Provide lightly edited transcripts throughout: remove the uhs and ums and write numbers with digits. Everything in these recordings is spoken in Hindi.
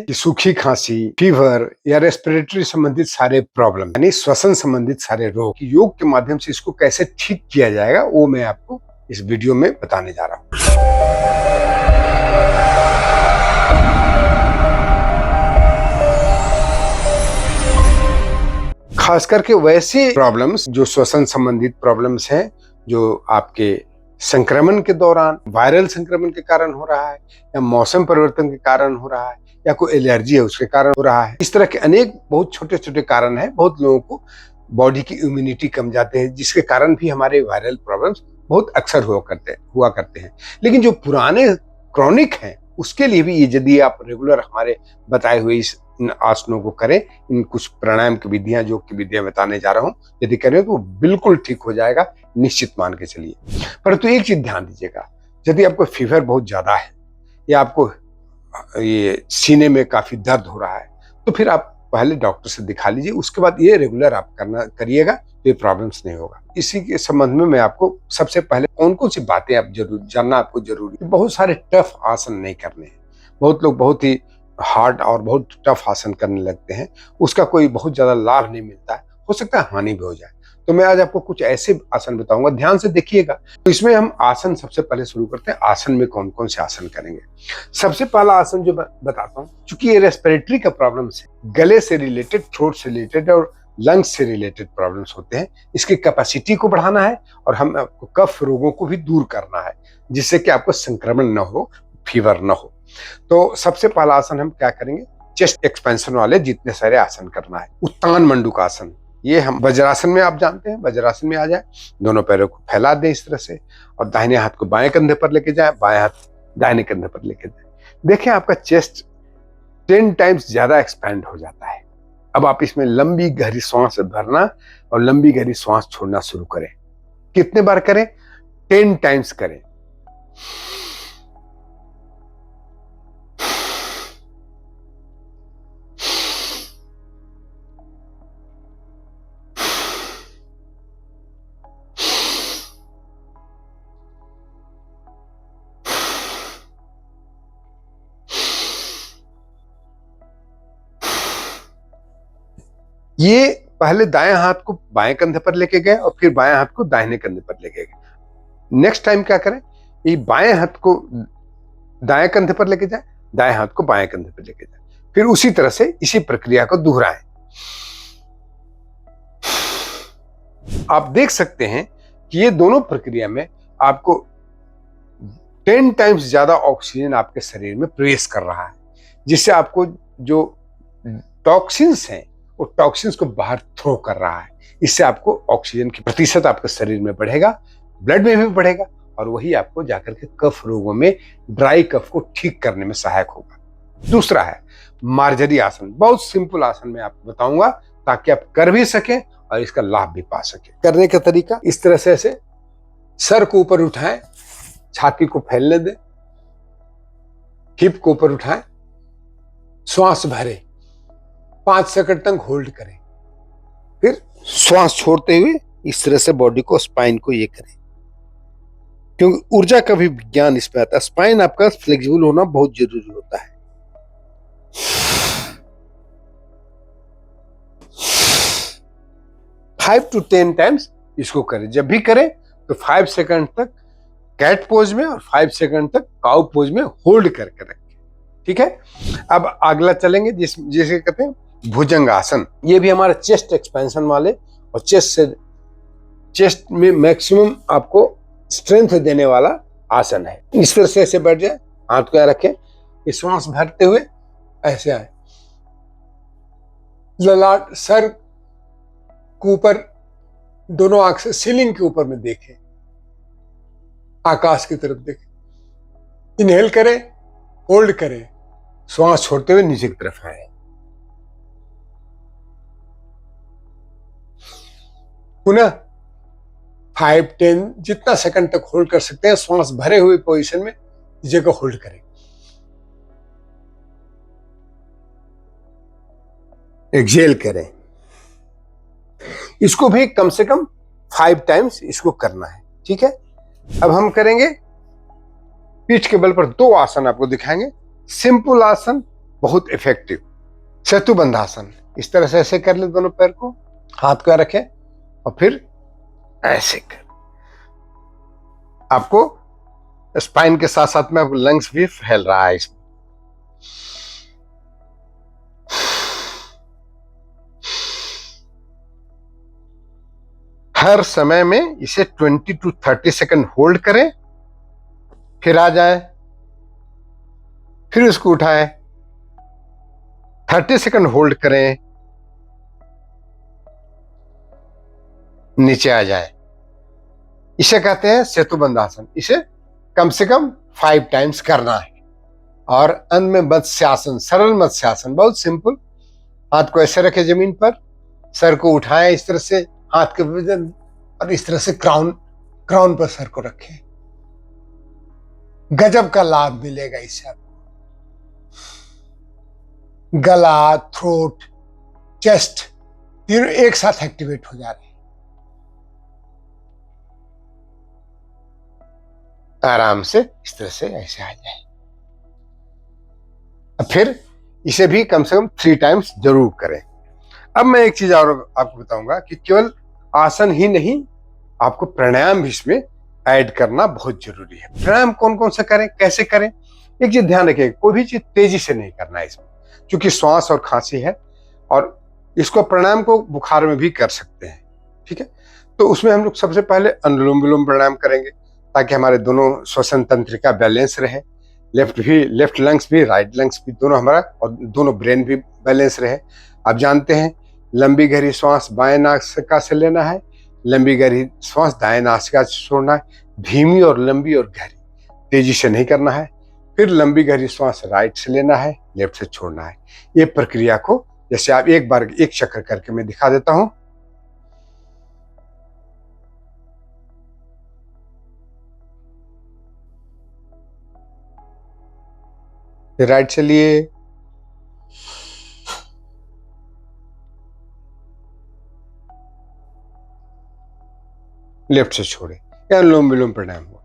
कि सूखी खांसी, फीवर या रेस्पिरेटरी संबंधित सारे प्रॉब्लम यानी श्वसन संबंधित सारे रोग योग के माध्यम से इसको कैसे ठीक किया जाएगा वो मैं आपको इस वीडियो में बताने जा रहा हूं। खास करके वैसे प्रॉब्लम्स जो श्वसन संबंधित प्रॉब्लम्स हैं, जो आपके संक्रमण के दौरान वायरल संक्रमण के कारण हो रहा है या मौसम परिवर्तन के कारण हो रहा है या कोई एलर्जी है उसके कारण हो रहा है। इस तरह के अनेक बहुत छोटे छोटे कारण हैं। बहुत लोगों को बॉडी की इम्यूनिटी कम जाते हैं, जिसके कारण भी हमारे वायरल प्रॉब्लम्स बहुत अक्सर हुआ करते हैं। लेकिन जो पुराने क्रॉनिक हैं उसके लिए भी ये यदि आप रेगुलर हमारे बताए हुए इस इन आसनों को करें, इन कुछ प्राणायाम की विधियां योग की विधियां बताने जा रहा हूं, यदि करें तो वो बिल्कुल ठीक हो जाएगा, निश्चित मान के चलिए। परंतु एक चीज ध्यान दीजिएगा, यदि आपको फीवर बहुत ज्यादा है या आपको ये सीने में काफी दर्द हो रहा है तो फिर आप पहले डॉक्टर से दिखा लीजिए, उसके बाद ये रेगुलर आप करिएगा तो ये प्रॉब्लम्स नहीं होगा। इसी के संबंध में मैं आपको सबसे पहले कौन कौन सी बातें आप जरूर जानना आपको जरूरी है। बहुत सारे टफ आसन नहीं करने हैं। बहुत लोग बहुत ही हार्ड और बहुत टफ आसन करने लगते हैं, उसका कोई बहुत ज्यादा लाभ नहीं मिलता है, हो सकता है हानि भी हो जाए। तो मैं आज आपको कुछ ऐसे आसन बताऊंगा, ध्यान से देखिएगा। तो इसमें हम आसन सबसे पहले शुरू करते हैं। आसन में कौन कौन से आसन करेंगे। सबसे पहला आसन जो मैं बताता हूँ, चूंकि ये रेस्पिरेटरी का प्रॉब्लम है, गले से रिलेटेड, थ्रोट से रिलेटेड और लंग्स से रिलेटेड प्रॉब्लम्स होते हैं, इसकी कैपेसिटी को बढ़ाना है और हम आपको कफ रोगों को भी दूर करना है, जिससे कि आपको संक्रमण न हो, फीवर न हो। तो सबसे पहला आसन हम क्या करेंगे, चेस्ट एक्सपेंशन वाले जितने सारे आसन करना है। उत्तान मंडूकासन, ये हम वज्रासन में आप जानते हैं, वज्रासन में आ जाए, दोनों पैरों को फैला दें इस तरह से और दाहिने हाथ को बाएं कंधे पर लेके जाए, बाएं हाथ दाहिने कंधे पर लेके जाए। देखें आपका चेस्ट 10 टाइम्स ज्यादा एक्सपैंड हो जाता है। अब आप इसमें लंबी गहरी सांस भरना और लंबी गहरी सांस छोड़ना शुरू करें। कितने बार करें? 10 टाइम्स करें। ये पहले दाएं हाथ को बाएं कंधे पर लेके गए और फिर बाएं हाथ को दाहिने कंधे पर लेके गए। नेक्स्ट टाइम क्या करें, ये बाएं हाथ को दाएं कंधे पर लेके जाए, दाएं हाथ को बाएं कंधे पर लेके जाए, फिर उसी तरह से इसी प्रक्रिया को दोहराएं। आप देख सकते हैं कि ये दोनों प्रक्रिया में आपको 10 टाइम्स ज्यादा ऑक्सीजन आपके शरीर में प्रवेश कर रहा है, जिससे आपको जो टॉक्सिन्स हैं वो टॉक्सिन्स को बाहर थ्रो कर रहा है। इससे आपको ऑक्सीजन की प्रतिशत आपके शरीर में बढ़ेगा, ब्लड में भी बढ़ेगा और वही आपको जाकर के कफ रोगों में, ड्राई कफ को ठीक करने में सहायक होगा। दूसरा है मार्जरी आसन। बहुत सिंपल आसन मैं आपको बताऊंगा ताकि आप कर भी सकें और इसका लाभ भी पा सकें। करने का तरीका इस तरह से, ऐसे सर को ऊपर उठाएं, छाती को फैलने दें, हिप को ऊपर उठाएं, श्वास भरें, 5 सेकंड तक होल्ड करें, फिर श्वास छोड़ते हुए इस तरह से बॉडी को, स्पाइन को ये करें, क्योंकि ऊर्जा का भी ज्ञान इसमें आता है। स्पाइन आपका फ्लेक्सिबल होना बहुत जरूरी होता है। फाइव टू 10 टाइम्स इसको करें। जब भी करें तो 5 सेकंड तक कैट पोज में और 5 सेकंड तक काउ पोज में होल्ड करके रखें। ठीक है। अब अगला चलेंगे जिसे कहते हैं भुजंगासन। ये भी हमारा चेस्ट एक्सपेंशन वाले और चेस्ट में मैक्सिमम आपको स्ट्रेंथ देने वाला आसन है। इस तरह से ऐसे बैठ जाए, हाथ को रखें, श्वास भरते हुए ऐसे आए, ललाट सर के ऊपर, दोनों आंख से सीलिंग के ऊपर में देखें, आकाश की तरफ देखें। इनहेल करें, होल्ड करें, श्वास छोड़ते हुए नीचे की तरफ आए। पुनः 5-10 जितना सेकंड तक होल्ड कर सकते हैं, श्वास भरे हुए पोजीशन में जगह होल्ड करें। एक्सहेल करें। इसको भी कम से कम 5 टाइम्स इसको करना है। ठीक है। अब हम करेंगे पीठ के बल पर 2 आसन आपको दिखाएंगे। सिंपल आसन बहुत इफेक्टिव। सेतु बंधासन, इस तरह से ऐसे कर ले दोनों पैर को, हाथ को रखें और फिर ऐसे कर। आपको स्पाइन के साथ साथ में आपको लंग्स भी फैल रहा है इसमें। हर समय में इसे 20 to 30 सेकंड होल्ड करें, फिर आ जाए, फिर उसको उठाएं, 30 सेकंड होल्ड करें, नीचे आ जाए। इसे कहते हैं सेतु बंधासन। इसे कम से कम 5 टाइम्स करना है। और अंत में मत्स्यासन, सरल मत्स्यासन, बहुत सिंपल। हाथ को ऐसे रखें जमीन पर, सर को उठाएं इस तरह से, हाथ के वजन, और इस तरह से क्राउन पर सर को रखें। गजब का लाभ मिलेगा इससे आपको। गला, थ्रोट, चेस्ट तीनों एक साथ एक्टिवेट हो जा रहे हैं। आराम से इस तरह से ऐसे आ जाए। अब फिर इसे भी कम से कम 3 टाइम्स जरूर करें। अब मैं एक चीज और आपको बताऊंगा कि केवल आसन ही नहीं, आपको प्राणायाम भी इसमें ऐड करना बहुत जरूरी है। प्राणायाम कौन कौन से करें, कैसे करें? एक चीज ध्यान रखिए, कोई भी चीज तेजी से नहीं करना है इसमें, क्योंकि श्वास और खांसी है। और इसको प्राणायाम को बुखार में भी कर सकते हैं, ठीक है। तो उसमें हम लोग सबसे पहले अनुलोम विलोम प्राणायाम करेंगे, ताकि हमारे दोनों श्वसन तंत्रिका बैलेंस रहे, लेफ्ट लंग्स भी, राइट लंग्स भी, दोनों हमारा, और दोनों ब्रेन भी बैलेंस रहे। आप जानते हैं, लंबी गहरी श्वास बाएं नासिका से लेना है, लंबी गहरी श्वास दाएं नासिका से छोड़ना है। धीमी और लंबी और गहरी, तेजी से नहीं करना है। फिर लंबी गहरी श्वास राइट से लेना है, लेफ्ट से छोड़ना है। ये प्रक्रिया को जैसे आप एक बार एक चक्कर करके मैं दिखा देता हूं। राइट से लिए, लेफ्ट से छोड़े। यह अनुलोम विलोम प्राणायाम हुआ।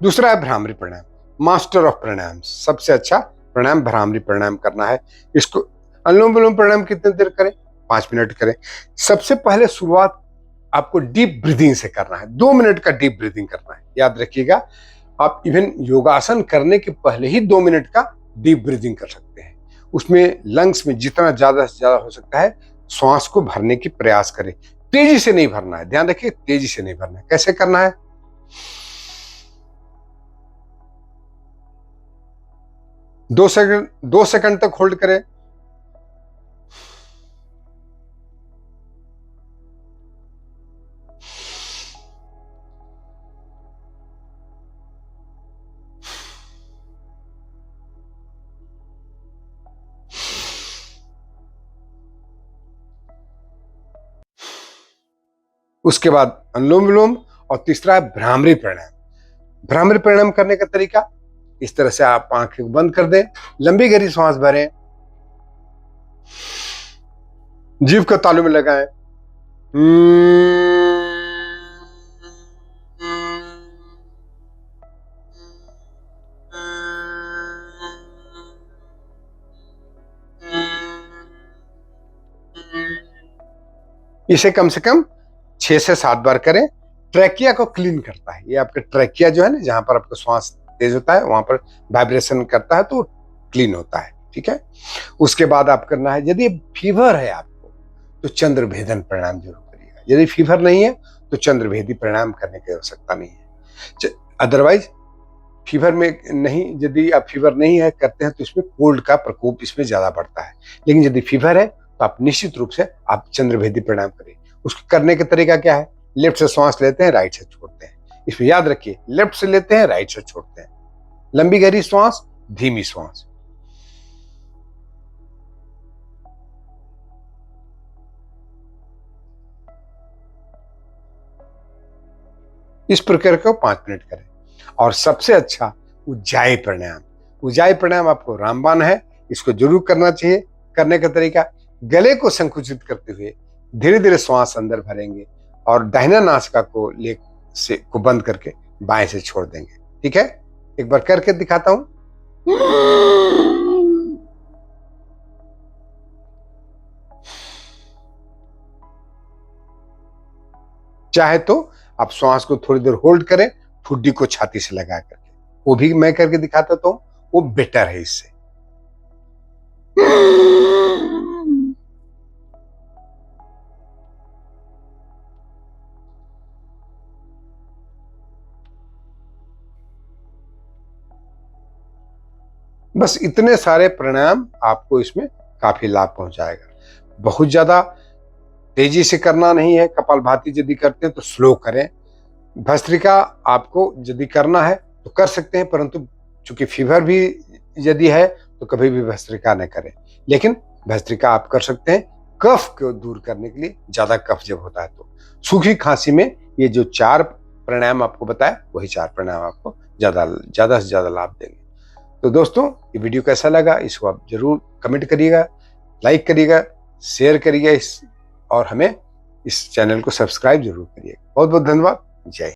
दूसरा है भ्रामरी प्राणायाम, मास्टर ऑफ प्राणायाम। सबसे अच्छा प्राणायाम भ्रामरी प्राणायाम करना है। इसको अनुलोम विलोम प्राणायाम कितने देर करें? 5 मिनट करें। सबसे पहले शुरुआत आपको डीप ब्रीदिंग से करना है। 2 मिनट का डीप ब्रीदिंग करना है, याद रखिएगा। आप इवन योगासन करने के पहले ही 2 मिनट का डीप ब्रीदिंग कर सकते हैं। उसमें लंग्स में जितना ज्यादा से ज्यादा हो सकता है श्वास को भरने की प्रयास करें। तेजी से नहीं भरना है, ध्यान रखिए, तेजी से नहीं भरना है। कैसे करना है? 2 सेकंड तक होल्ड करें, उसके बाद अनुलोम विलोम, और तीसरा है भ्रामरी प्राणायाम। भ्रामरी प्राणायाम करने का तरीका इस तरह से, आप आंखें बंद कर दें, लंबी गहरी सांस भरें, जीभ को तालू में लगाएं, इसे कम से कम 6 से 7 बार करें। ट्रैकिया को क्लीन करता है। ये आपका ट्रैकिया जो है ना, जहां पर आपका श्वास तेज होता है, वहां पर वाइब्रेशन करता है तो क्लीन होता है, ठीक है। उसके बाद आप करना है, यदि फीवर है आपको तो चंद्रभेदन प्राणायाम जरूर करिएगा। यदि फीवर नहीं है तो चंद्रभेदी प्राणायाम करने की आवश्यकता नहीं है। अदरवाइज फीवर में नहीं, यदि आप फीवर नहीं है करते हैं तो इसमें कोल्ड का प्रकोप इसमें ज्यादा बढ़ता है। लेकिन यदि फीवर है तो आप निश्चित रूप से आप चंद्रभेदी प्राणायाम करें। उसको करने का तरीका क्या है? लेफ्ट से सांस लेते हैं, राइट से छोड़ते हैं। इसमें याद रखिए, लेफ्ट से लेते हैं, राइट से छोड़ते हैं। लंबी गहरी श्वास, धीमी श्वास। इस प्रकार को 5 मिनट करें। और सबसे अच्छा उज्जाई प्राणायाम। उज्जाई प्राणायाम आपको रामबाण है, इसको जरूर करना चाहिए। करने का तरीका, गले को संकुचित करते हुए धीरे धीरे श्वास अंदर भरेंगे और दाहिना नासिका को बंद करके बाएं से छोड़ देंगे, ठीक है। एक बार करके दिखाता हूं। चाहे तो आप श्वास को थोड़ी देर होल्ड करें, ठुड्डी को छाती से लगा करके, वो भी मैं करके दिखाता हूं, वो बेटर है इससे। बस इतने सारे प्राणायाम आपको इसमें काफी लाभ पहुंचाएगा। बहुत ज्यादा तेजी से करना नहीं है। कपालभाति यदि करते हैं तो स्लो करें। भस्त्रिका आपको यदि करना है तो कर सकते हैं, परंतु चूंकि फीवर भी यदि है तो कभी भी भस्त्रिका न करें। लेकिन भस्त्रिका आप कर सकते हैं कफ को दूर करने के लिए, ज्यादा कफ जब होता है तो। सूखी खांसी में ये जो 4 प्राणायाम आपको बताया, वही 4 प्राणायाम आपको ज्यादा से ज्यादा लाभ देंगे। तो दोस्तों, ये वीडियो कैसा लगा इसको आप जरूर कमेंट करिएगा, लाइक करिएगा, शेयर करिएगा और हमें इस चैनल को सब्सक्राइब जरूर करिएगा। बहुत बहुत धन्यवाद। जय हिंद।